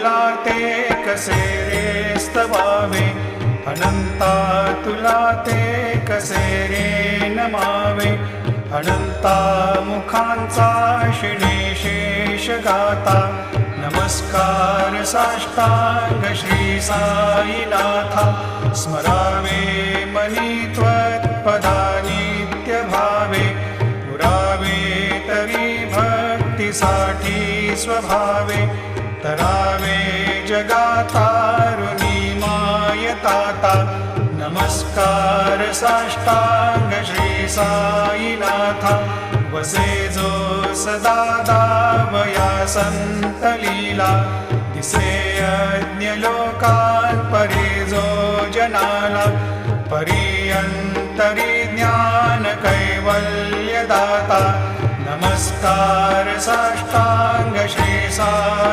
तुला ते कसे रे स्तवावे, अनंता तुला ते कसे रे नमावे. अनंता मुखांचा शिणे शेष गाता, नमस्कार साष्टांग श्री साईनाथा. स्मरावे मनी त्वत्पदा नित्य भावे, पुरावे तरी भक्तीसाठी स्वभावे. तरावे जगातारुणी मायताता, नमस्कार साष्टांग श्री साईनाथा. वसे जो सदा दावया संत लीला, दिसे यज्ञ लोकात परी जो जनाला. परियंतरी ज्ञान कैवल्य दाता, नमस्कार साष्टांग श्री साई.